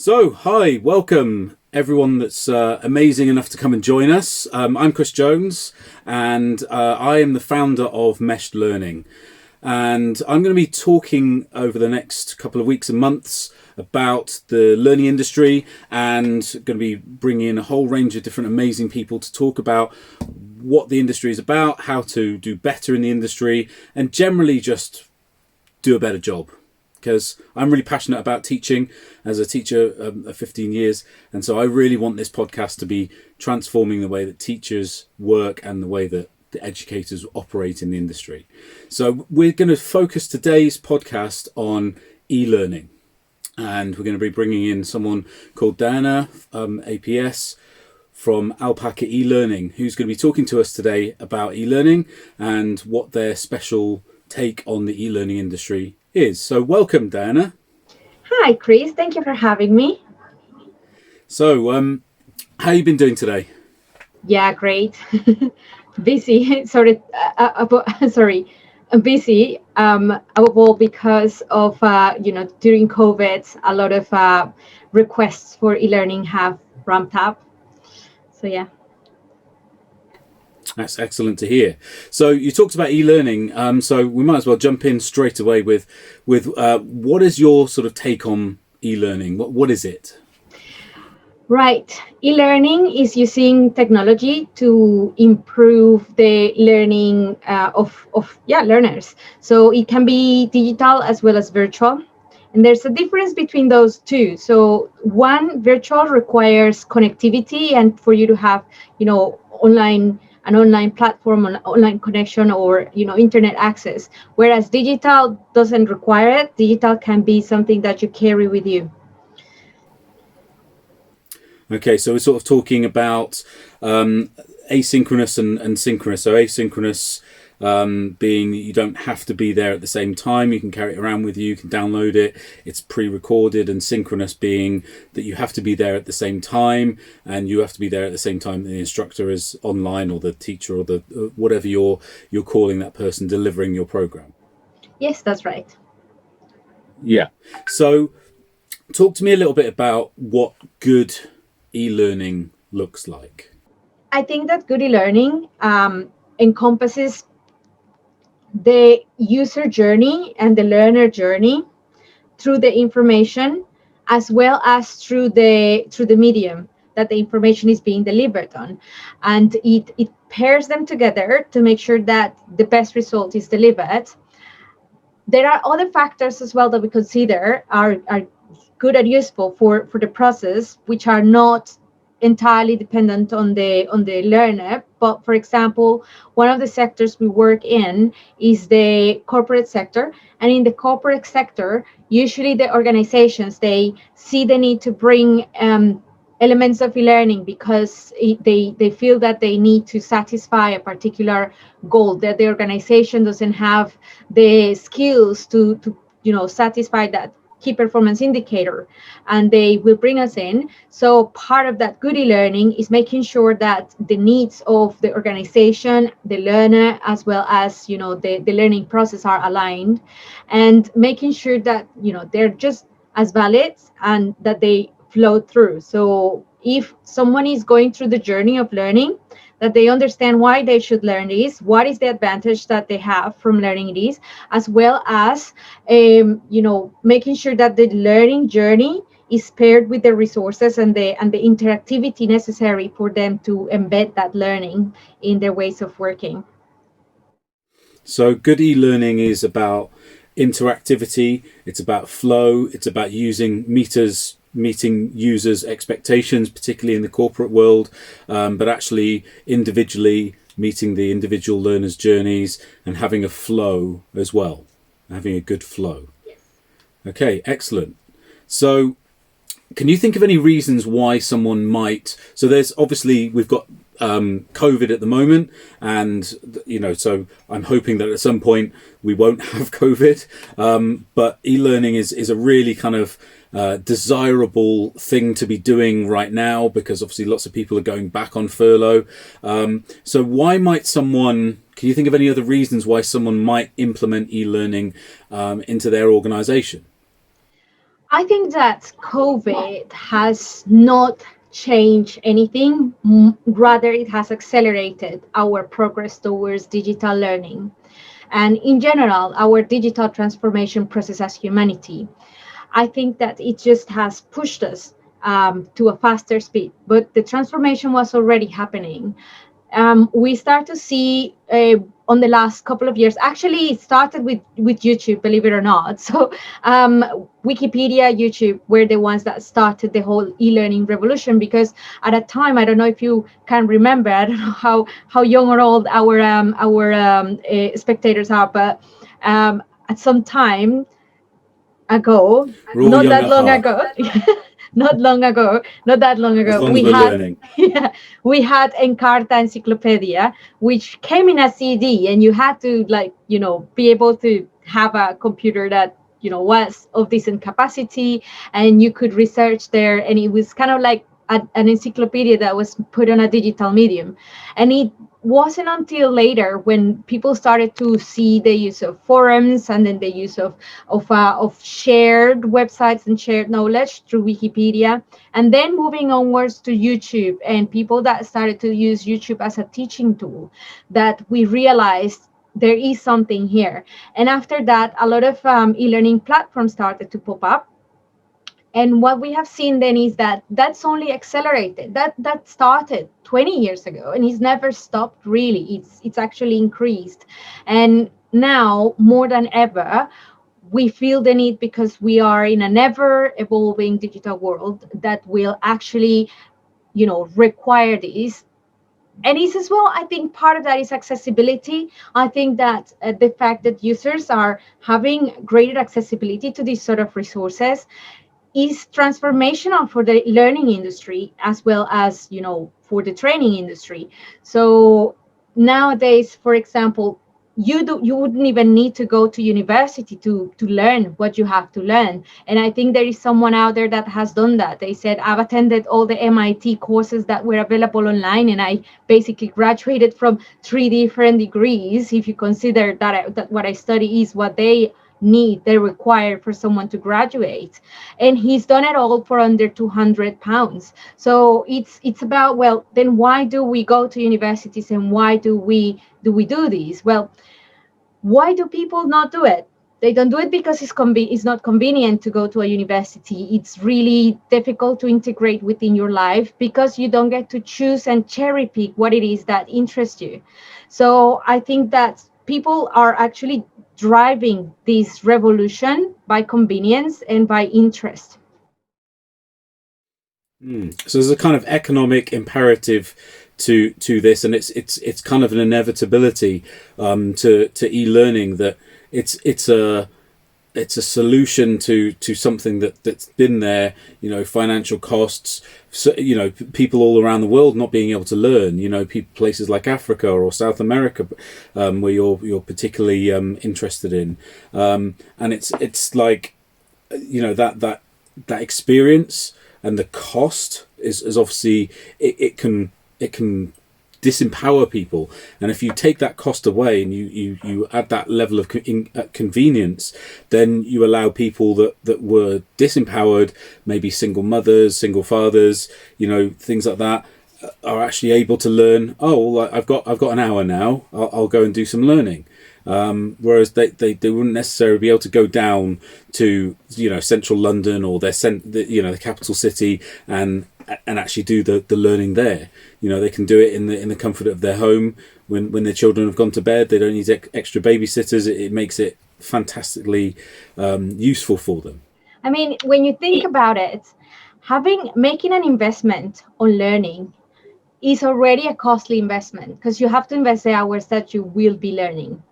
So, hi, welcome everyone that's amazing enough to come and join us. I'm Chris Jones, and I am the founder of Meshed Learning. And I'm going to be talking over the next couple of weeks and months about the learning industry, and going to be bringing in a whole range of different amazing people to talk about what the industry is about, how to do better in the industry, and generally just do a better job. Because I'm really passionate about teaching as a teacher of 15 years. And so I really want this podcast to be transforming the way that teachers work and the way that the educators operate in the industry. So we're going to focus today's podcast on e-learning. And we're going to be bringing in someone called Diana, APS, from Alpaca E-learning, who's going to be talking to us today about e-learning and what their special take on the e-learning industry is. So welcome, Diana. Hi, Chris. Thank you for having me. So, how you been doing today? Yeah, great. Busy. Sorry, I'm busy. Well, because of during COVID, a lot of requests for e-learning have ramped up. So yeah. That's excellent to hear. So you talked about e-learning, so we might as well jump in straight away with what is your sort of take on e-learning? What is it? Right. E-learning is using technology to improve the learning of learners. So it can be digital as well as virtual. And there's a difference between those two. So one, virtual requires connectivity and for you to have, an online platform, an online connection, or internet access. Whereas digital doesn't require it. Digital can be something that you carry with you. Okay, so we're sort of talking about asynchronous and synchronous. So asynchronous being that you don't have to be there at the same time, you can carry it around with you, you can download it, it's pre-recorded, and synchronous being that you have to be there at the same time, and you have to be there at the same time the instructor is online, or the teacher, or the whatever you're calling that person delivering your program. Yes, that's right. Yeah. So talk to me a little bit about what good e-learning looks like. I think that good e-learning encompasses the user journey and the learner journey through the information, as well as through the medium that the information is being delivered on, and it pairs them together to make sure that the best result is delivered. There are other factors as well that we consider are good and useful for the process, which are not entirely dependent on the learner. But for example, one of the sectors we work in is the corporate sector, and in the corporate sector, usually the organizations, they see the need to bring elements of e-learning because they feel that they need to satisfy a particular goal, that the organization doesn't have the skills to satisfy that key performance indicator, and they will bring us in. So part of that good e-learning is making sure that the needs of the organization, the learner, as well as the learning process are aligned, and making sure that they're just as valid and that they flow through. So if someone is going through the journey of learning, that they understand why they should learn this, what is the advantage that they have from learning this, as well as making sure that the learning journey is paired with the resources and the interactivity necessary for them to embed that learning in their ways of working. So good e-learning is about interactivity, it's about flow, it's about meeting users' expectations, particularly in the corporate world, but actually individually meeting the individual learners' journeys and having a flow as well, having a good flow. Yes. Okay, excellent. So can you think of any reasons why someone might, so there's obviously, we've got COVID at the moment, and so I'm hoping that at some point we won't have COVID, but e-learning is a really kind of desirable thing to be doing right now, because obviously lots of people are going back on furlough. So why might someone, can you think of any other reasons why someone might implement e-learning into their organization? I think that COVID has not changed anything. Rather, it has accelerated our progress towards digital learning. And in general, our digital transformation process as humanity. I think that it just has pushed us to a faster speed, but the transformation was already happening. We start to see on the last couple of years. Actually, it started with YouTube, believe it or not. So Wikipedia, YouTube were the ones that started the whole e-learning revolution, because at a time, I don't know if you can remember, I don't know how young or old our spectators are, but at some time ago, We're all not young that at long heart, ago, not that long as ago, long as we we're had learning. yeah, we had Encarta Encyclopedia, which came in a CD, and you had to, like, be able to have a computer that was of decent capacity, and you could research there, and it was kind of like an encyclopedia that was put on a digital medium. And it wasn't until later, when people started to see the use of forums, and then the use of shared websites and shared knowledge through Wikipedia, and then moving onwards to YouTube, and people that started to use YouTube as a teaching tool, that we realized there is something here. And after that, a lot of e-learning platforms started to pop up. And what we have seen then is that that's only accelerated. That started 20 years ago, and it's never stopped really. It's actually increased. And now more than ever, we feel the need, because we are in an ever evolving digital world that will actually require this. And it's as well, I think part of that is accessibility. I think that the fact that users are having greater accessibility to these sort of resources is transformational for the learning industry, as well as for the training industry. So nowadays, for example, you wouldn't even need to go to university to learn what you have to learn. And I think there is someone out there that has done that. They said, I've attended all the MIT courses that were available online, and I basically graduated from 3 different degrees, if you consider that what I study is what they require for someone to graduate. And he's done it all for under 200 pounds. So it's about, well, then why do we go to universities, and why do we do this? Well, why do people not do it? They don't do it because it's not convenient to go to a university. It's really difficult to integrate within your life, because you don't get to choose and cherry pick what it is that interests you. So I think that people are actually driving this revolution by convenience and by interest. So there's a kind of economic imperative to this, and it's kind of an inevitability to e-learning, that it's a solution to something that's been there. Financial costs. So, people all around the world not being able to learn. Places like Africa or South America, where you're particularly interested in, and it's like, that experience and the cost is obviously, it can disempower people. And if you take that cost away, and you add that level of convenience, then you allow people that were disempowered, maybe single mothers, single fathers, things like that, are actually able to learn. Oh, well, I've got an hour now, I'll go and do some learning. Whereas they wouldn't necessarily be able to go down to central London, or the capital city, and actually do the learning there. They can do it in the comfort of their home, when their children have gone to bed. They don't need extra babysitters. It makes it fantastically useful for them. I mean, when you think about it, making an investment on learning is already a costly investment, because you have to invest the hours that you will be learning.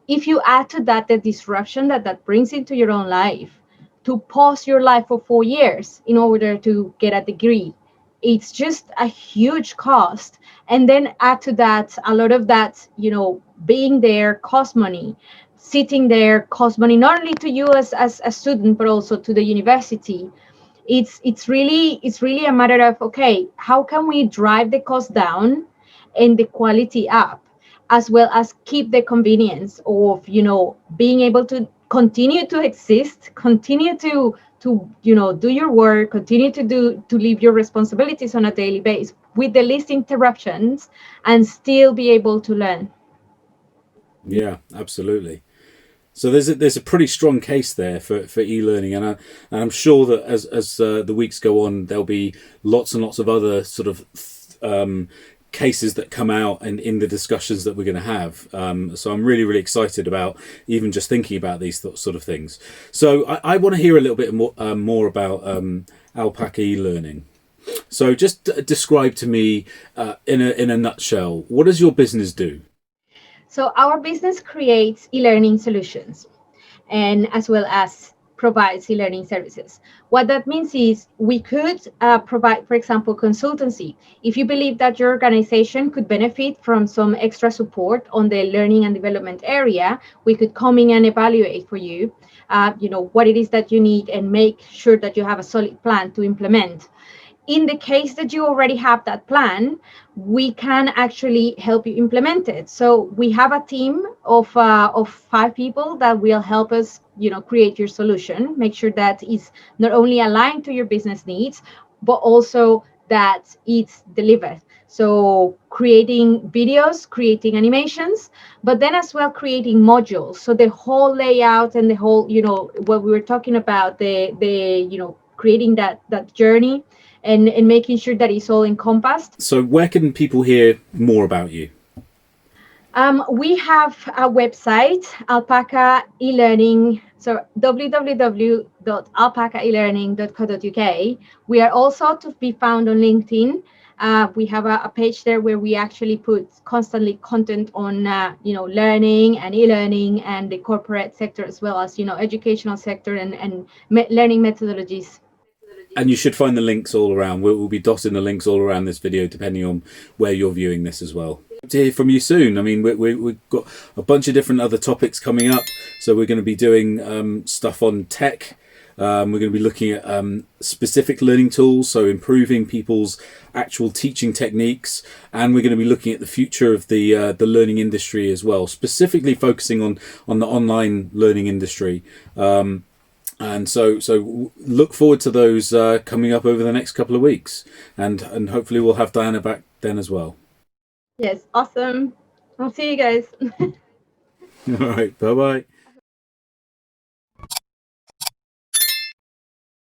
If you add to that the disruption that brings into your own life, to pause your life for 4 years in order to get a degree, it's just a huge cost. And then add to that, a lot of that, being there cost money. Sitting there cost money, not only to you as a student, but also to the university. It's really a matter of, okay, how can we drive the cost down and the quality up, as well as keep the convenience of being able to continue to exist, continue do your work, continue to live your responsibilities on a daily basis with the least interruptions, and still be able to learn. Yeah, absolutely. So there's a pretty strong case there for e-learning, and I'm sure that as the weeks go on, there'll be lots and lots of other sort of cases that come out in the discussions that we're going to have. So I'm really excited about even just thinking about these sort of things. So I want to hear a little bit more about Alpaca E-learning. So just describe to me in a nutshell, what does your business do? So our business creates e-learning solutions, and as well as provides e-learning services. What that means is we could provide, for example, consultancy. If you believe that your organization could benefit from some extra support on the learning and development area, we could come in and evaluate for you, what it is that you need, and make sure that you have a solid plan to implement. In the case that you already have that plan, we can actually help you implement it. So we have a team of 5 people that will help us, create your solution, make sure that it's not only aligned to your business needs, but also that it's delivered. So creating videos, creating animations, but then as well creating modules. So the whole layout and the whole, what we were talking about, the creating that journey, and making sure that it's all encompassed. So where can people hear more about you? We have a website, Alpaca E-learning, so www.alpacaelearning.co.uk. We are also to be found on LinkedIn. We have a page there where we actually put constantly content on, learning and e-learning and the corporate sector, as well as, educational sector and learning methodologies. And you should find the links all around. We'll be dotting the links all around this video, depending on where you're viewing this as well. To hear from you soon. I mean, we've got a bunch of different other topics coming up. So we're going to be doing stuff on tech. We're going to be looking at specific learning tools, so improving people's actual teaching techniques, and we're going to be looking at the future of the learning industry as well, specifically focusing on the online learning industry. And so look forward to those coming up over the next couple of weeks, and hopefully we'll have Diana back then as well. Yes, awesome. I'll see you guys. All right, bye bye.